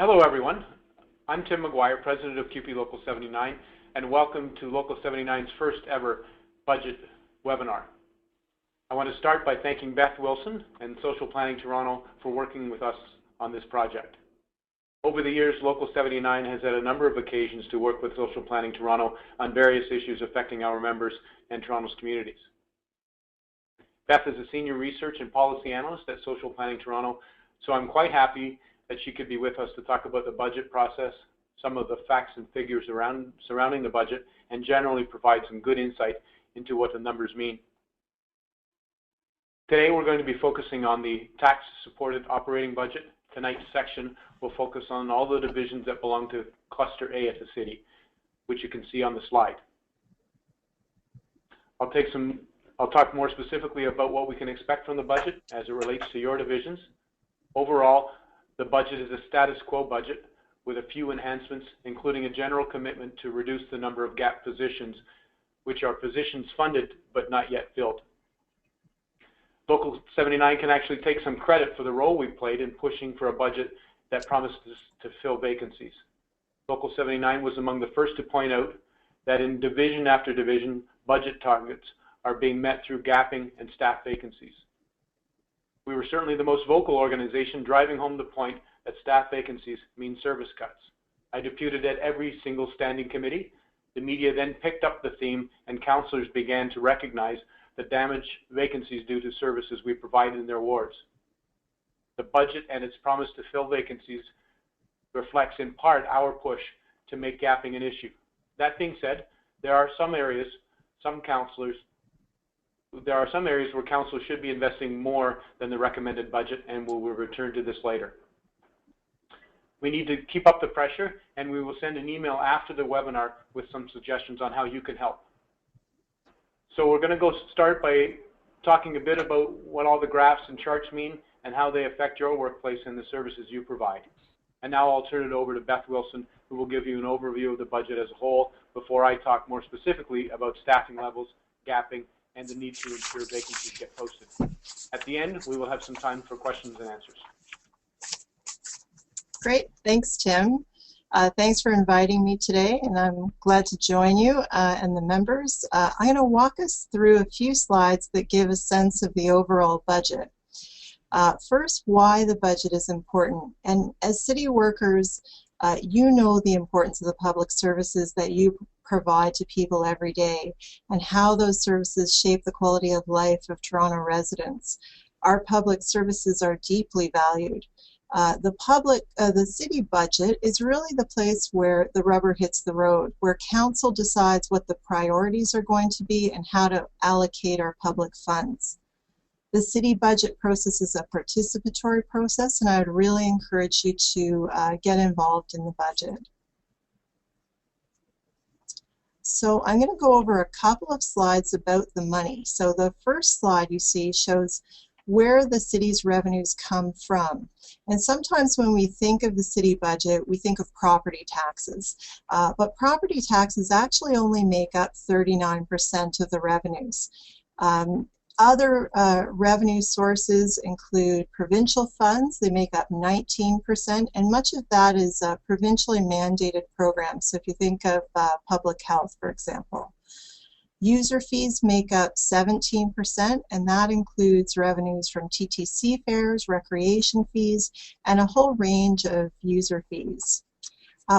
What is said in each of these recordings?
Hello everyone, I'm Tim McGuire, President of CUPE Local 79, and welcome to Local 79's first ever budget webinar. I want to start by thanking Beth Wilson and Social Planning Toronto for working with us on this project. Over the years, Local 79 has had a number of occasions to work with Social Planning Toronto on various issues affecting our members and Toronto's communities. Beth is a Senior Research and Policy Analyst at Social Planning Toronto, so I'm quite happy that she could be with us to talk about the budget process, some of the facts and figures surrounding the budget, and generally provide some good insight into what the numbers mean. Today we're going to be focusing on the tax-supported operating budget. Tonight's section will focus on all the divisions that belong to Cluster A at the city, which you can see on the slide. I'll talk more specifically about what we can expect from the budget as it relates to your divisions. Overall, the budget is a status quo budget with a few enhancements, including a general commitment to reduce the number of gap positions, which are positions funded but not yet filled. Local 79 can actually take some credit for the role we played in pushing for a budget that promises to fill vacancies. Local 79 was among the first to point out that in division after division, budget targets are being met through gapping and staff vacancies. We were certainly the most vocal organization driving home the point that staff vacancies mean service cuts. I deputed at every single standing committee. The media then picked up the theme and councillors began to recognize the damage vacancies do to services we provide in their wards. The budget and its promise to fill vacancies reflects in part our push to make gapping an issue. That being said, there are some areas where council should be investing more than the recommended budget, and we'll return to this later. We need to keep up the pressure, and we will send an email after the webinar with some suggestions on how you can help. So we're going to start by talking a bit about what all the graphs and charts mean and how they affect your workplace and the services you provide. And now I'll turn it over to Beth Wilson, who will give you an overview of the budget as a whole before I talk more specifically about staffing levels, gapping, and the need to ensure vacancies get posted. At the end, we will have some time for questions and answers. Great, thanks Tim. Thanks for inviting me today, and I'm glad to join you and the members. I'm going to walk us through a few slides that give a sense of the overall budget. First, why the budget is important. And as city workers, you know the importance of the public services that you provide to people every day and how those services shape the quality of life of Toronto residents. Our public services are deeply valued. The city budget is really the place where the rubber hits the road, where council decides what the priorities are going to be and how to allocate our public funds. The city budget process is a participatory process, and I would really encourage you to get involved in the budget. So I'm going to go over a couple of slides about the money. So the first slide you see shows where the city's revenues come from. And sometimes when we think of the city budget, we think of property taxes. But property taxes actually only make up 39% of the revenues. Other revenue sources include provincial funds. They make up 19%, and much of that is provincially mandated programs. So if you think of public health, for example. User fees make up 17%, and that includes revenues from TTC fares, recreation fees, and a whole range of user fees.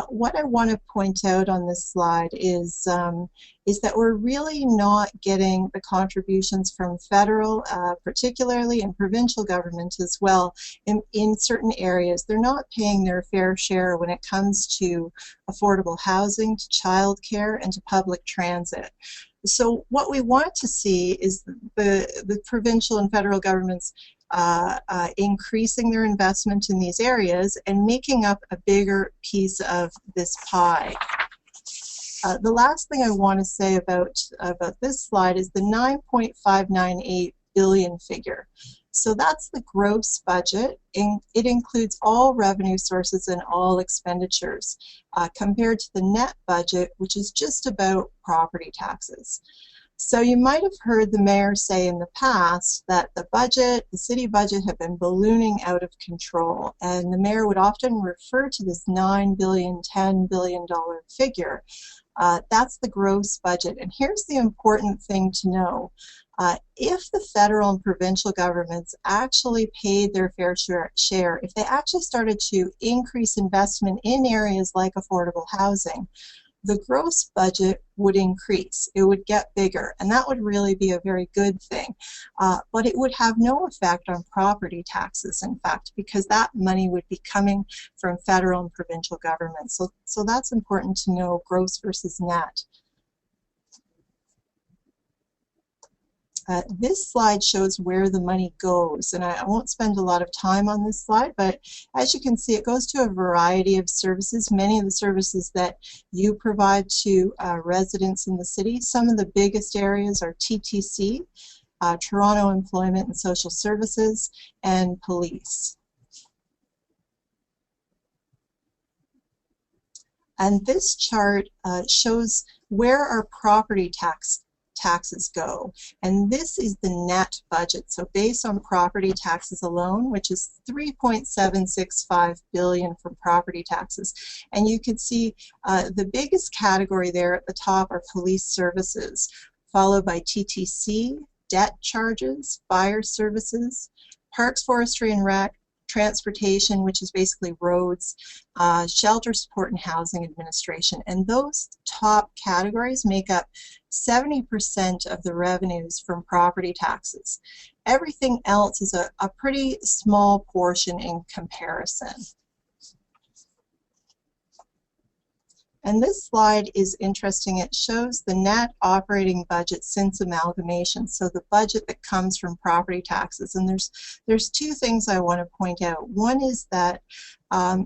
What I want to point out on this slide is that we're really not getting the contributions from federal, particularly, and provincial government as well in certain areas. They're not paying their fair share when it comes to affordable housing, to childcare, and to public transit. So what we want to see is the provincial and federal governments increasing their investment in these areas and making up a bigger piece of this pie. The last thing I want to say about this slide is the 9.598 billion figure. So that's the gross budget, and it includes all revenue sources and all expenditures, compared to the net budget, which is just about property taxes. So you might have heard the mayor say in the past that the city budget had been ballooning out of control, and the mayor would often refer to this $9 billion, $10 billion figure. That's the gross budget. And here's the important thing to know. If the federal and provincial governments actually paid their fair share, if they actually started to increase investment in areas like affordable housing, the gross budget would increase. It would get bigger, and that would really be a very good thing. But it would have no effect on property taxes, in fact, because that money would be coming from federal and provincial governments. So that's important to know, gross versus net. This slide shows where the money goes, and I won't spend a lot of time on this slide, but as you can see, it goes to a variety of services, many of the services that you provide to residents in the city. Some of the biggest areas are TTC, Toronto Employment and Social Services, and police. And this chart shows where our property taxes go, and this is the net budget. So based on property taxes alone, which is $3.765 billion from property taxes, and you can see the biggest category there at the top are police services, followed by TTC, debt charges, fire services, parks, forestry and rec, transportation, which is basically roads, shelter support and housing administration. And those top categories make up 70% of the revenues from property taxes. Everything else is a pretty small portion in comparison. And this slide is interesting. It shows the net operating budget since amalgamation, so the budget that comes from property taxes. And there's two things I want to point out. One is that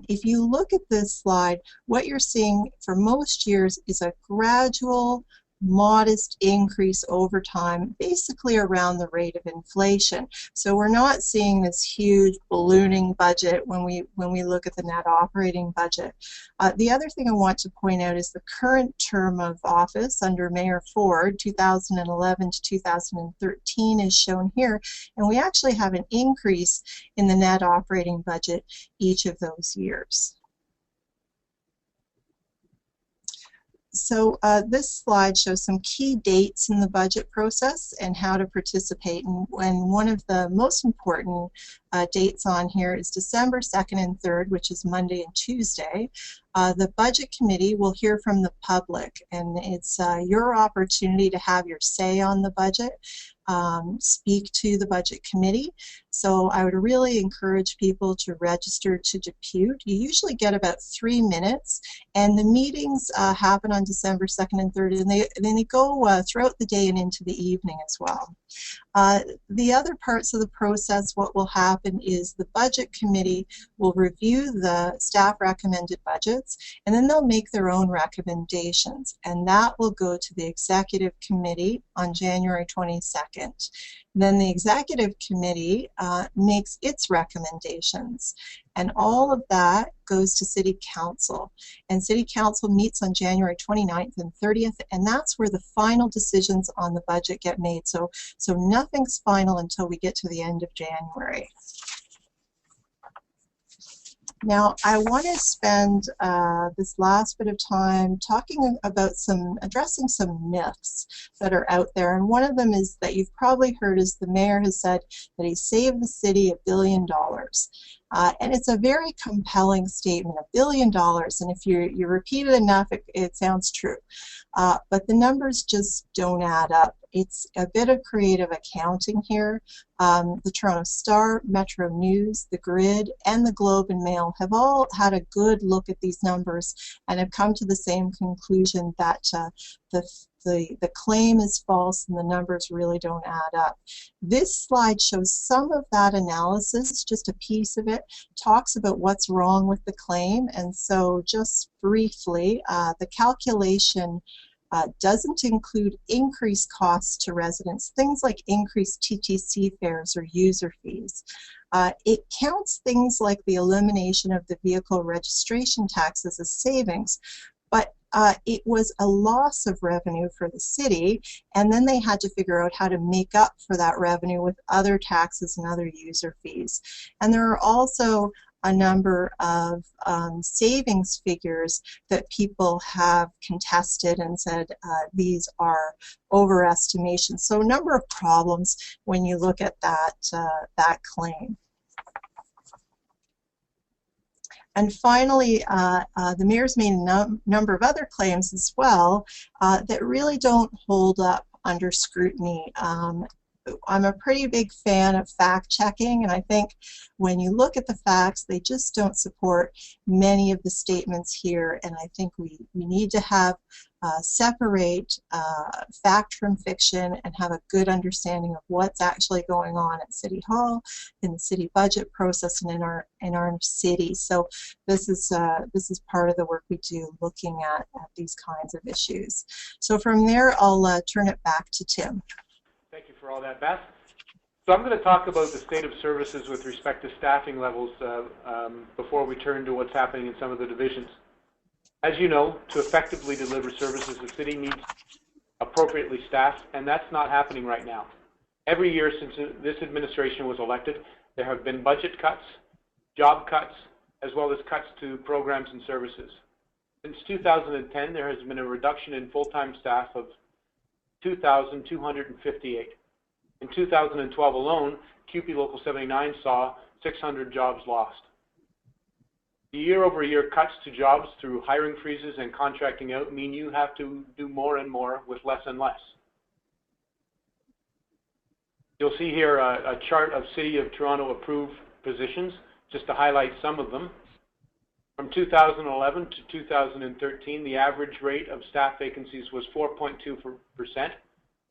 if you look at this slide, what you're seeing for most years is a gradual, modest increase over time, basically around the rate of inflation. So we're not seeing this huge ballooning budget when we look at the net operating budget. The other thing I want to point out is the current term of office under Mayor Ford, 2011 to 2013, is shown here, and we actually have an increase in the net operating budget each of those years. So this slide shows some key dates in the budget process and how to participate. And one of the most important dates on here is December 2nd and 3rd, which is Monday and Tuesday. The Budget Committee will hear from the public, and it's your opportunity to have your say on the budget, speak to the Budget Committee. So I would really encourage people to register to depute. You usually get about 3 minutes, and the meetings happen on December 2nd and 3rd, and they go throughout the day and into the evening as well. The other parts of the process, what will happen is the Budget Committee will review the staff recommended budgets, and then they'll make their own recommendations, and that will go to the Executive Committee on January 22nd. Then the Executive Committee makes its recommendations, and all of that goes to City Council. And City Council meets on January 29th and 30th, and that's where the final decisions on the budget get made. So nothing's final until we get to the end of January. Now, I want to spend this last bit of time talking about addressing some myths that are out there. And one of them is that you've probably heard is the mayor has said that he saved the city $1 billion. And it's a very compelling statement, $1 billion. And if you repeat it enough, it sounds true. But the numbers just don't add up. It's a bit of creative accounting here. The Toronto Star, Metro News, The Grid, and the Globe and Mail have all had a good look at these numbers and have come to the same conclusion that the claim is false and the numbers really don't add up. This slide shows some of that analysis, just a piece of it, talks about what's wrong with the claim. And so just briefly, the calculation doesn't include increased costs to residents, things like increased TTC fares or user fees. It counts things like the elimination of the vehicle registration tax as a savings, but it was a loss of revenue for the city, and then they had to figure out how to make up for that revenue with other taxes and other user fees. And there are also a number of savings figures that people have contested and said these are overestimations. So a number of problems when you look at that claim. And finally, the mayor's made a number of other claims as well that really don't hold up under scrutiny. I'm a pretty big fan of fact-checking, and I think when you look at the facts, they just don't support many of the statements here, and I think we need to have separate fact from fiction and have a good understanding of what's actually going on at City Hall, in the city budget process, and in our city. So this is part of the work we do, looking at these kinds of issues. So from there, I'll turn it back to Tim. Thank you for all that, Beth. So I'm going to talk about the state of services with respect to staffing levels before we turn to what's happening in some of the divisions. As you know, to effectively deliver services, the city needs appropriately staffed, and that's not happening right now. Every year since this administration was elected, there have been budget cuts, job cuts, as well as cuts to programs and services. Since 2010, there has been a reduction in full-time staff of 2,258. In 2012 alone, CUPE Local 79 saw 600 jobs lost. The year-over-year cuts to jobs through hiring freezes and contracting out mean you have to do more and more with less and less. You'll see here a chart of City of Toronto approved positions, just to highlight some of them. From 2011 to 2013, the average rate of staff vacancies was 4.2%.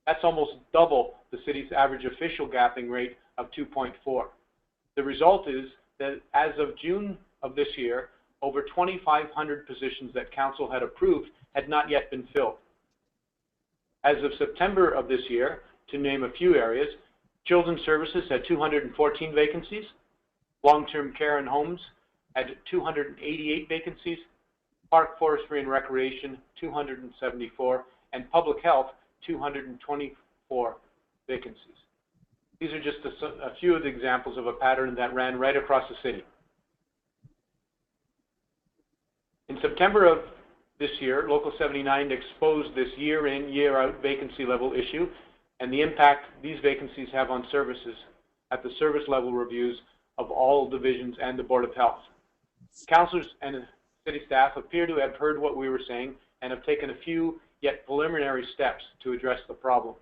That's almost double the city's average official gapping rate of 2.4. The result is that as of June of this year, over 2,500 positions that Council had approved had not yet been filled. As of September of this year, to name a few areas, Children's Services had 214 vacancies, Long-Term Care and Homes had 288 vacancies, Park, Forestry and Recreation 274, and Public Health 224 vacancies. These are just a few of the examples of a pattern that ran right across the city. In September of this year, Local 79 exposed this year-in, year-out vacancy level issue and the impact these vacancies have on services at the service level reviews of all divisions and the Board of Health. Councillors and city staff appear to have heard what we were saying and have taken a few yet preliminary steps to address the problem.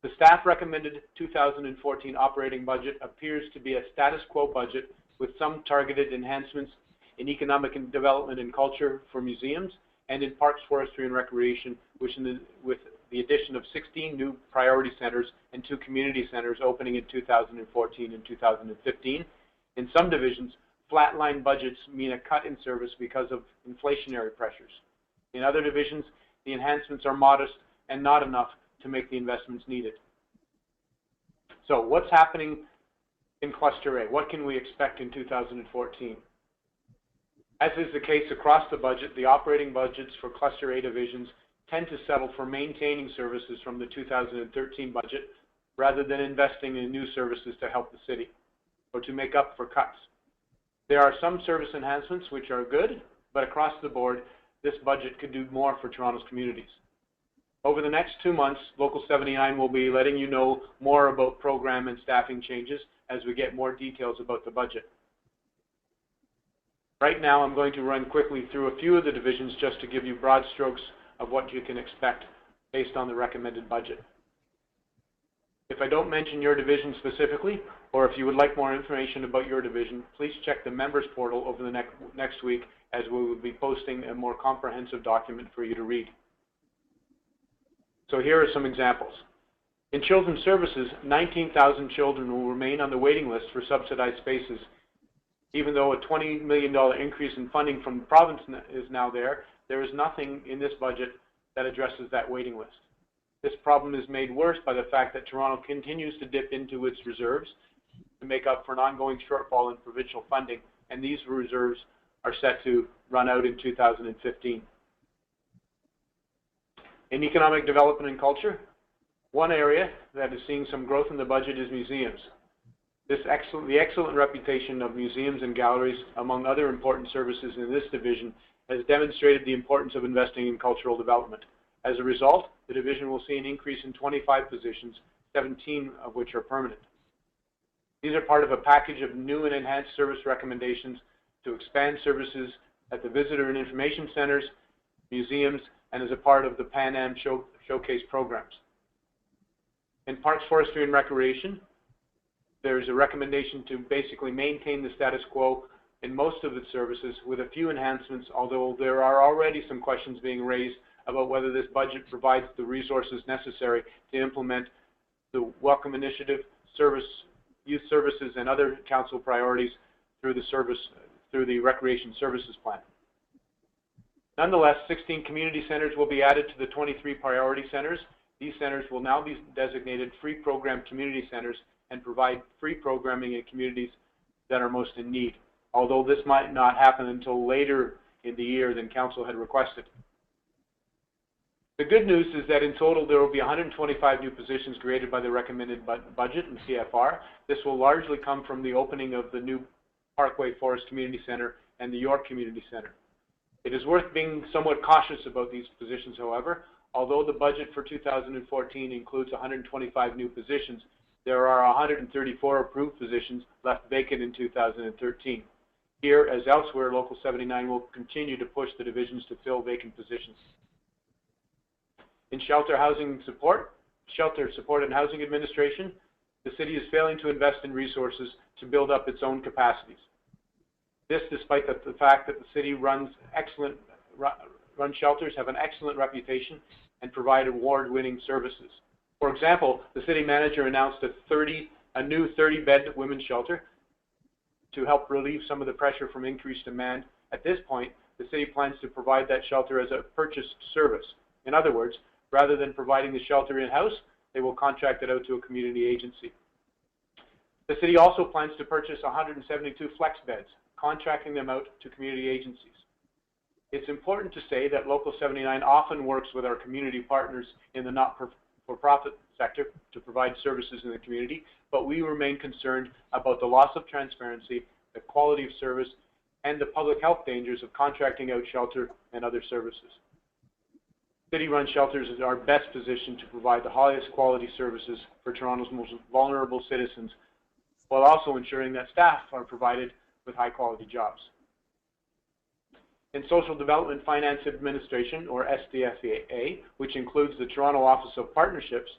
The staff recommended 2014 operating budget appears to be a status quo budget with some targeted enhancements in economic and development and culture for museums and in parks, forestry and recreation, with the addition of 16 new priority centers and 2 community centers opening in 2014 and 2015. In some divisions, flatline budgets mean a cut in service because of inflationary pressures. In other divisions, the enhancements are modest and not enough to make the investments needed. So what's happening in Cluster A? What can we expect in 2014? As is the case across the budget, the operating budgets for Cluster A divisions tend to settle for maintaining services from the 2013 budget rather than investing in new services to help the city or to make up for cuts. There are some service enhancements which are good, but across the board, this budget could do more for Toronto's communities. Over the next 2 months, Local 79 will be letting you know more about program and staffing changes as we get more details about the budget. Right now, I'm going to run quickly through a few of the divisions just to give you broad strokes of what you can expect based on the recommended budget. If I don't mention your division specifically, or if you would like more information about your division, please check the members portal over the next week, as we will be posting a more comprehensive document for you to read. So here are some examples. In Children's Services, 19,000 children will remain on the waiting list for subsidized spaces. Even though a $20 million increase in funding from the province is now there is nothing in this budget that addresses that waiting list. This problem is made worse by the fact that Toronto continues to dip into its reserves to make up for an ongoing shortfall in provincial funding, and these reserves are set to run out in 2015. In economic development and culture, one area that is seeing some growth in the budget is museums. The excellent reputation of museums and galleries, among other important services in this division, has demonstrated the importance of investing in cultural development. As a result, the division will see an increase in 25 positions, 17 of which are permanent. These are part of a package of new and enhanced service recommendations to expand services at the Visitor and Information Centers, museums, and as a part of the Pan Am Showcase programs. In Parks, Forestry, and Recreation, there is a recommendation to basically maintain the status quo in most of its services with a few enhancements, although there are already some questions being raised about whether this budget provides the resources necessary to implement the Welcome Initiative, youth services, and other council priorities through the Recreation Services Plan. Nonetheless, 16 community centers will be added to the 23 priority centers. These centers will now be designated free program community centers and provide free programming in communities that are most in need, although this might not happen until later in the year than Council had requested. The good news is that in total there will be 125 new positions created by the recommended budget in CFR. This will largely come from the opening of the new Parkway Forest Community Center and the York Community Center. It is worth being somewhat cautious about these positions, however. Although the budget for 2014 includes 125 new positions, there are 134 approved positions left vacant in 2013. Here, as elsewhere, Local 79 will continue to push the divisions to fill vacant positions. In Shelter Support and Housing Administration, the city is failing to invest in resources to build up its own capacities. This despite the fact that the city run shelters, have an excellent reputation, and provide award-winning services. For example, the city manager announced a new 30-bed women's shelter to help relieve some of the pressure from increased demand. At this point, the city plans to provide that shelter as a purchased service. In other words, rather than providing the shelter in-house, they will contract it out to a community agency. The city also plans to purchase 172 flex beds, contracting them out to community agencies. It's important to say that Local 79 often works with our community partners in the not-for-profit sector to provide services in the community, but we remain concerned about the loss of transparency, the quality of service, and the public health dangers of contracting out shelter and other services. City-run shelters are best positioned to provide the highest quality services for Toronto's most vulnerable citizens, while also ensuring that staff are provided with high-quality jobs. In Social Development Finance Administration, or SDFA, which includes the Toronto Office of Partnerships,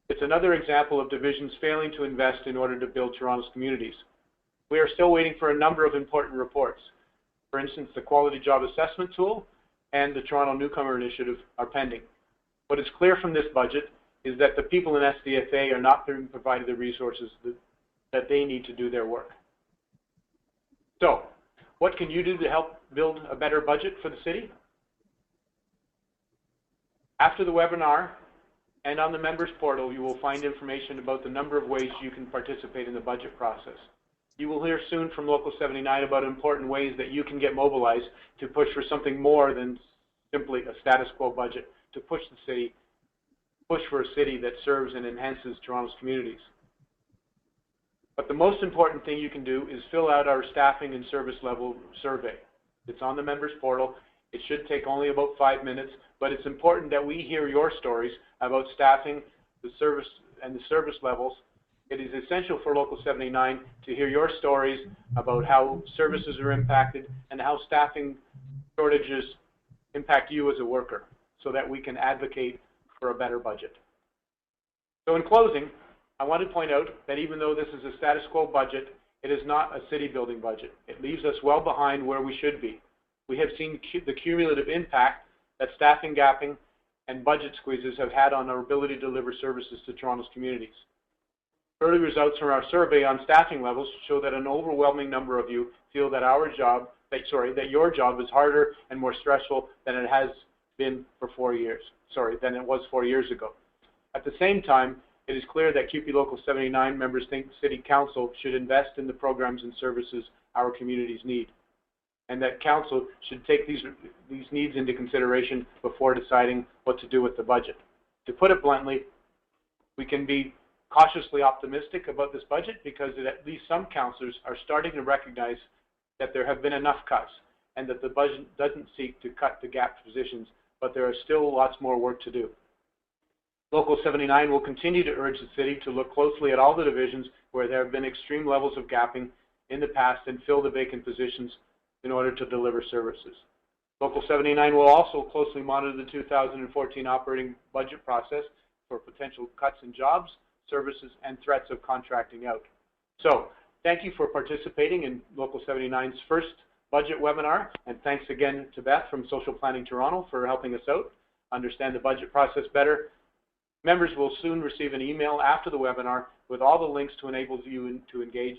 it's another example of divisions failing to invest in order to build Toronto's communities. We are still waiting for a number of important reports. For instance, the Quality Job Assessment Tool and the Toronto Newcomer Initiative are pending. What is clear from this budget is that the people in SDFA are not being provided the resources that they need to do their work. So, what can you do to help build a better budget for the city? After the webinar and on the members portal, you will find information about the number of ways you can participate in the budget process. You will hear soon from Local 79 about important ways that you can get mobilized to push for something more than simply a status quo budget, to push for a city that serves and enhances Toronto's communities. But the most important thing you can do is fill out our staffing and service level survey. It's on the members portal. It should take only about 5 minutes, but it's important that we hear your stories about staffing, the service, and the service levels. It is essential for Local 79 to hear your stories about how services are impacted and how staffing shortages impact you as a worker, so that we can advocate for a better budget. So in closing, I want to point out that even though this is a status quo budget, it is not a city building budget. It leaves us well behind where we should be. We have seen the cumulative impact that staffing gapping and budget squeezes have had on our ability to deliver services to Toronto's communities. Early results from our survey on staffing levels show that an overwhelming number of you feel that your job is harder and more stressful than it has been for 4 years. Than it was 4 years ago. At the same time, it is clear that CUPE Local 79 members think City Council should invest in the programs and services our communities need. and that council should take these needs into consideration before deciding what to do with the budget. To put it bluntly, we can be cautiously optimistic about this budget because at least some councillors are starting to recognize that there have been enough cuts and that the budget doesn't seek to cut the gap positions, but there are still lots more work to do. Local 79 will continue to urge the city to look closely at all the divisions where there have been extreme levels of gapping in the past and fill the vacant positions in order to deliver services. Local 79 will also closely monitor the 2014 operating budget process for potential cuts in jobs, services, and threats of contracting out. So, thank you for participating in Local 79's first budget webinar, and thanks again to Beth from Social Planning Toronto for helping us out understand the budget process better. Members will soon receive an email after the webinar with all the links to enable you to engage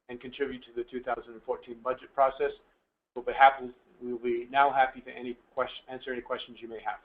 and contribute to the 2014 budget process. We'll be now happy to answer any questions you may have.